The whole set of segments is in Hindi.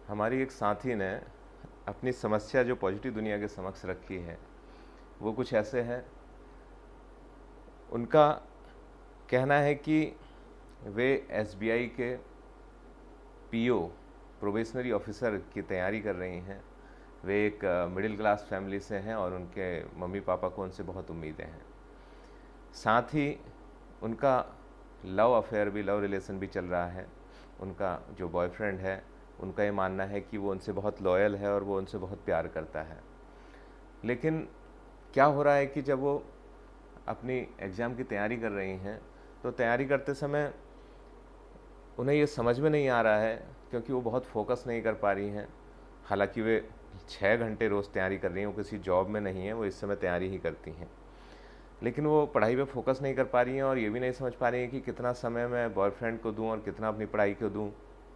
हमारी एक साथी ने अपनी समस्या जो पॉजिटिव दुनिया के समक्ष रखी है वो कुछ ऐसे है। उनका कहना है कि वे एसबीआई के पीओ प्रोबेशनरी ऑफिसर की तैयारी कर रही हैं। वे एक मिडिल क्लास फैमिली से हैं और उनके मम्मी पापा को उनसे बहुत उम्मीदें हैं। साथ ही उनका लव अफेयर भी, लव रिलेशन भी चल रहा है। उनका जो बॉयफ्रेंड है उनका ये मानना है कि वो उनसे बहुत लॉयल है और वो उनसे बहुत प्यार करता है। लेकिन क्या हो रहा है कि जब वो अपनी एग्ज़ाम की तैयारी कर रही हैं तो तैयारी करते समय उन्हें ये समझ में नहीं आ रहा है, क्योंकि वो बहुत फोकस नहीं कर पा रही हैं। हालांकि वे 6 घंटे रोज़ तैयारी कर रही हैं, वो किसी जॉब में नहीं है, वो इस समय तैयारी ही करती हैं, लेकिन वो पढ़ाई पे फोकस नहीं कर पा रही हैं और ये भी नहीं समझ पा रही हैं कि कितना समय मैं बॉयफ्रेंड को दूं और कितना अपनी पढ़ाई को दूं।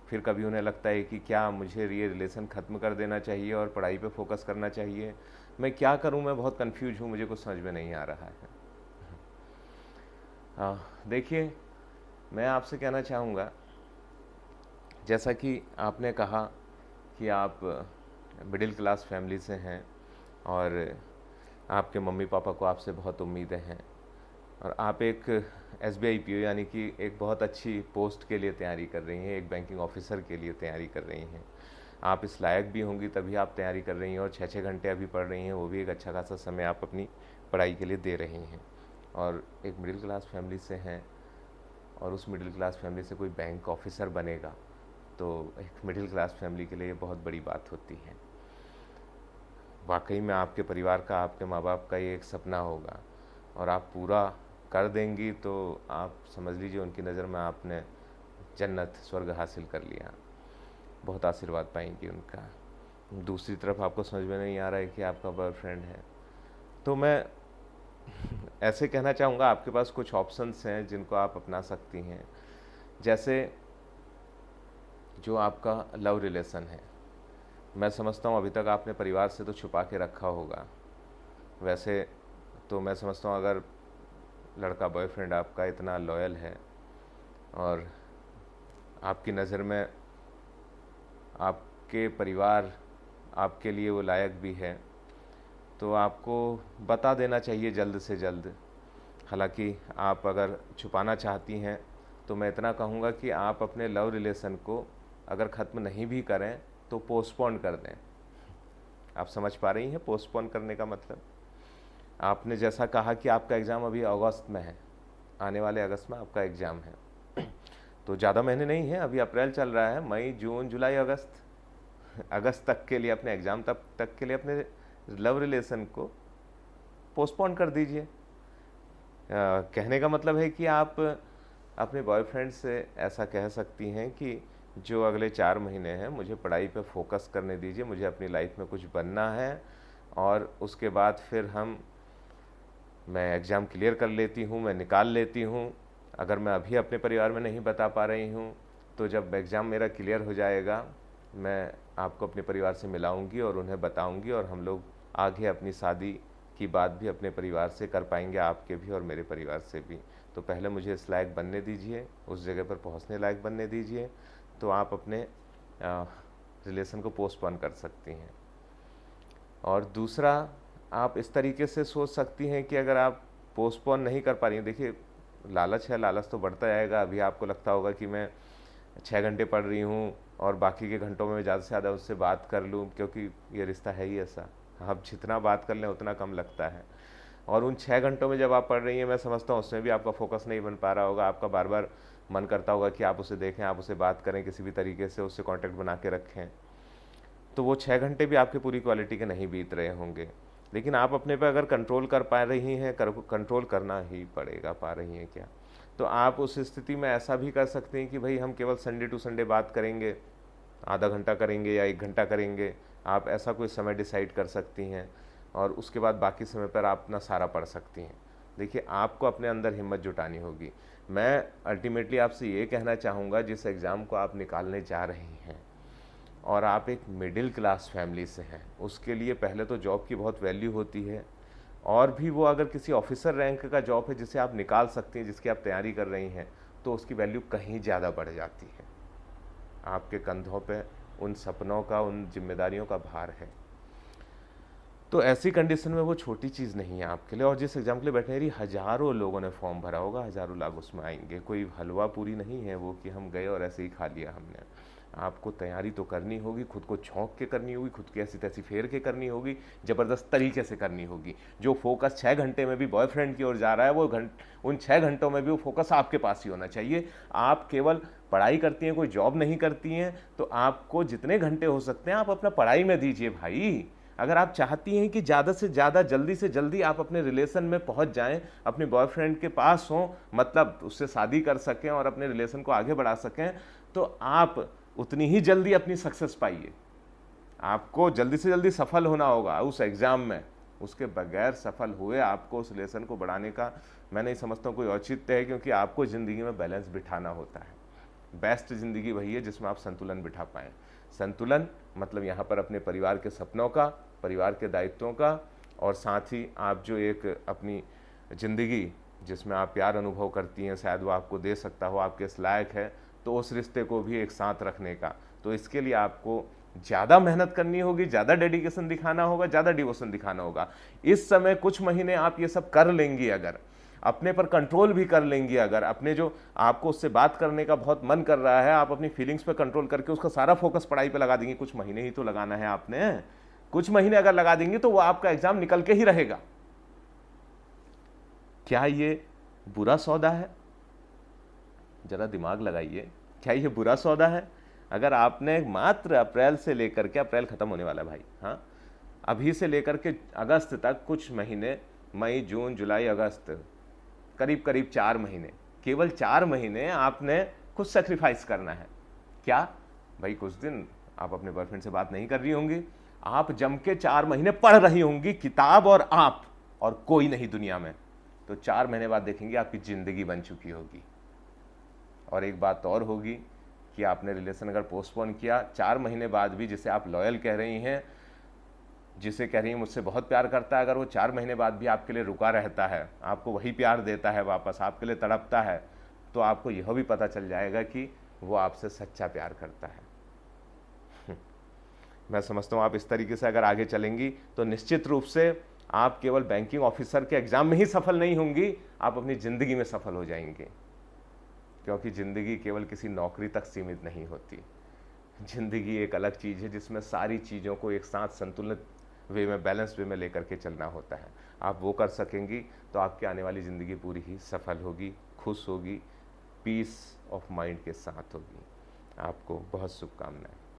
फिर कभी उन्हें लगता है कि क्या मुझे ये रिलेशन ख़त्म कर देना चाहिए और पढ़ाई पे फोकस करना चाहिए। मैं क्या करूं, मैं बहुत कंफ्यूज हूं, मुझे कुछ समझ में नहीं आ रहा है। देखिए, मैं आपसे कहना चाहूँगा, जैसा कि आपने कहा कि आप मिडिल क्लास फैमिली से हैं और आपके मम्मी पापा को आपसे बहुत उम्मीदें हैं और आप एक एसबीआई पीओ यानी कि एक बहुत अच्छी पोस्ट के लिए तैयारी कर रही हैं, एक बैंकिंग ऑफिसर के लिए तैयारी कर रही हैं। आप इस लायक भी होंगी तभी आप तैयारी कर रही हैं और 6-6 घंटे अभी पढ़ रही हैं, वो भी एक अच्छा खासा समय आप अपनी पढ़ाई के लिए दे रही हैं। और एक मिडिल क्लास फैमिली से हैं और उस मिडिल क्लास फैमिली से कोई बैंक ऑफिसर बनेगा तो एक मिडिल क्लास फैमिली के लिए ये बहुत बड़ी बात होती है। वाकई में आपके परिवार का, आपके माँ बाप का ये एक सपना होगा और आप पूरा कर देंगी तो आप समझ लीजिए उनकी नज़र में आपने जन्नत, स्वर्ग हासिल कर लिया, बहुत आशीर्वाद पाएंगी उनका। दूसरी तरफ आपको समझ में नहीं आ रहा है कि आपका बॉयफ्रेंड है, तो मैं ऐसे कहना चाहूँगा आपके पास कुछ ऑप्शंस हैं जिनको आप अपना सकती हैं। जैसे जो आपका लव रिलेशन है, मैं समझता हूँ अभी तक आपने परिवार से तो छुपा के रखा होगा। वैसे तो मैं समझता हूँ अगर लड़का, बॉयफ्रेंड आपका इतना लॉयल है और आपकी नज़र में आपके परिवार आपके लिए वो लायक भी है, तो आपको बता देना चाहिए जल्द से जल्द। हालांकि आप अगर छुपाना चाहती हैं तो मैं इतना कहूँगा कि आप अपने लव रिलेशन को अगर ख़त्म नहीं भी करें तो पोस्टपोन कर दें। आप समझ पा रही हैं पोस्टपोन करने का मतलब? आपने जैसा कहा कि आपका एग्ज़ाम अभी अगस्त में है, आने वाले अगस्त में आपका एग्ज़ाम है, तो ज़्यादा महीने नहीं है, अभी अप्रैल चल रहा है, मई, जून, जुलाई, अगस्त तक के लिए, अपने एग्ज़ाम तक के लिए अपने लव रिलेशन को पोस्टपोन कर दीजिए। कहने का मतलब है कि आप अपने बॉयफ्रेंड से ऐसा कह सकती हैं कि जो अगले 4 महीने हैं मुझे पढ़ाई पे फोकस करने दीजिए, मुझे अपनी लाइफ में कुछ बनना है और उसके बाद फिर मैं एग्ज़ाम क्लियर कर लेती हूँ, मैं निकाल लेती हूँ। अगर मैं अभी अपने परिवार में नहीं बता पा रही हूँ तो जब एग्ज़ाम मेरा क्लियर हो जाएगा मैं आपको अपने परिवार से मिलाऊंगी और उन्हें बताऊंगी और हम लोग आगे अपनी शादी की बात भी अपने परिवार से कर पाएंगे, आपके भी और मेरे परिवार से भी। तो पहले मुझे इस लायक बनने दीजिए, उस जगह पर पहुंचने लायक बनने दीजिए, तो आप अपने रिलेशन को पोस्टपोन कर सकती हैं। और दूसरा, आप इस तरीके से सोच सकती हैं कि अगर आप पोस्टपोन नहीं कर पा रही हैं, देखिए लालच है, लालच तो बढ़ता जाएगा। अभी आपको लगता होगा कि मैं 6 घंटे पढ़ रही हूँ और बाकी के घंटों में ज़्यादा से ज़्यादा उससे बात कर लूँ, क्योंकि ये रिश्ता है ही ऐसा, आप जितना बात कर लें उतना कम लगता है। और उन 6 घंटों में जब आप पढ़ रही हैं, मैं समझता हूँ उसमें भी आपका फोकस नहीं बन पा रहा होगा, आपका बार बार मन करता होगा कि आप उसे देखें, आप उसे बात करें, किसी भी तरीके से उससे कांटेक्ट बना के रखें। तो वो 6 घंटे भी आपके पूरी क्वालिटी के नहीं बीत रहे होंगे। लेकिन आप अपने पे अगर कंट्रोल कर पा रही हैं, कंट्रोल करना ही पड़ेगा, पा रही हैं क्या, तो आप उस स्थिति में ऐसा भी कर सकते हैं कि भाई हम केवल संडे टू संडे बात करेंगे, आधा घंटा करेंगे या 1 घंटा करेंगे। आप ऐसा कोई समय डिसाइड कर सकती हैं और उसके बाद बाकी समय पर आप अपना सारा पढ़ सकती हैं। देखिए, आपको अपने अंदर हिम्मत जुटानी होगी। मैं अल्टीमेटली आपसे ये कहना चाहूँगा, जिस एग्ज़ाम को आप निकालने जा रही हैं और आप एक मिडिल क्लास फैमिली से हैं, उसके लिए पहले तो जॉब की बहुत वैल्यू होती है, और भी वो अगर किसी ऑफिसर रैंक का जॉब है जिसे आप निकाल सकती हैं, जिसकी आप तैयारी कर रही हैं, तो उसकी वैल्यू कहीं ज़्यादा बढ़ जाती है। आपके कंधों पे उन सपनों का, उन जिम्मेदारियों का भार है। तो ऐसी कंडीशन में वो छोटी चीज़ नहीं है आपके लिए। और जिस एग्ज़ाम के लिए बैठे हैं, हज़ारों लोगों ने फॉर्म भरा होगा, हज़ारों लोग उसमें आएंगे, कोई हलवा पूरी नहीं है वो कि हम गए और ऐसे ही खा लिया हमने। आपको तैयारी तो करनी होगी, खुद को झोंक के करनी होगी, खुद की ऐसी तैसी फेर के करनी होगी, ज़बरदस्त तरीके से करनी होगी। जो फोकस 6 घंटे में भी बॉयफ्रेंड की ओर जा रहा है, वो उन 6 घंटों में भी वो फोकस आपके पास ही होना चाहिए। आप केवल पढ़ाई करती हैं, कोई जॉब नहीं करती हैं, तो आपको जितने घंटे हो सकते हैं आप अपना पढ़ाई में दीजिए भाई। अगर आप चाहती हैं कि ज़्यादा से ज़्यादा, जल्दी से जल्दी आप अपने रिलेशन में पहुंच जाएं, अपने बॉयफ्रेंड के पास हों, मतलब उससे शादी कर सकें और अपने रिलेशन को आगे बढ़ा सकें, तो आप उतनी ही जल्दी अपनी सक्सेस पाइए। आपको जल्दी से जल्दी सफल होना होगा उस एग्ज़ाम में। उसके बगैर सफल हुए आपको उस रिलेशन को बढ़ाने का मैं नहीं समझता हूँ कोई औचित्य है, क्योंकि आपको ज़िंदगी में बैलेंस बिठाना होता है। बेस्ट ज़िंदगी वही है जिसमें आप संतुलन बिठा पाएँ। संतुलन मतलब यहाँ पर अपने परिवार के सपनों का, परिवार के दायित्वों का, और साथ ही आप जो एक अपनी ज़िंदगी जिसमें आप प्यार अनुभव करती हैं, शायद वो आपको दे सकता हो, आपके इस लायक है, तो उस रिश्ते को भी एक साथ रखने का। तो इसके लिए आपको ज़्यादा मेहनत करनी होगी, ज़्यादा डेडिकेशन दिखाना होगा, ज़्यादा डिवोशन दिखाना होगा। इस समय कुछ महीने आप ये सब कर लेंगी, अगर अपने पर कंट्रोल भी कर लेंगी, अगर अपने जो आपको उससे बात करने का बहुत मन कर रहा है, आप अपनी फीलिंग्स पे कंट्रोल करके उसका सारा फोकस पढ़ाई पे लगा देंगी। कुछ महीने ही तो लगाना है आपने, कुछ महीने अगर लगा देंगी तो वो आपका एग्जाम निकल के ही रहेगा। क्या ये बुरा सौदा है? जरा दिमाग लगाइए, क्या ये बुरा सौदा है? अगर आपने मात्र अप्रैल से लेकर के, अप्रैल खत्म होने वाला है भाई, हाँ, अभी से लेकर के अगस्त तक कुछ महीने, मई जून जुलाई अगस्त, करीब करीब 4 महीने, केवल 4 महीने आपने कुछ सेक्रीफाइस करना है। क्या भाई? कुछ दिन आप अपने बॉयफ्रेंड से बात नहीं कर रही होंगी, आप जम के 4 महीने पढ़ रही होंगी किताब, और आप और कोई नहीं दुनिया में। तो 4 महीने बाद देखेंगे आपकी जिंदगी बन चुकी होगी। और एक बात और होगी कि आपने रिलेशन अगर पोस्टपोन किया, 4 महीने बाद भी, जिसे आप लॉयल कह रही हैं, जिसे कह रही हैं मुझसे बहुत प्यार करता है, अगर वो 4 महीने बाद भी आपके लिए रुका रहता है, आपको वही प्यार देता है वापस, आपके लिए तड़पता है, तो आपको यह भी पता चल जाएगा कि वो आपसे सच्चा प्यार करता है। मैं समझता हूँ आप इस तरीके से अगर आगे चलेंगी तो निश्चित रूप से आप केवल बैंकिंग ऑफिसर के एग्जाम में ही सफल नहीं होंगी, आप अपनी ज़िंदगी में सफल हो जाएंगे। क्योंकि ज़िंदगी केवल किसी नौकरी तक सीमित नहीं होती। ज़िंदगी एक अलग चीज़ है जिसमें सारी चीज़ों को एक साथ संतुलित वे में, बैलेंस वे में लेकर के चलना होता है। आप वो कर सकेंगी तो आपकी आने वाली ज़िंदगी पूरी ही सफल होगी, खुश होगी, पीस ऑफ माइंड के साथ होगी। आपको बहुत शुभकामनाएं।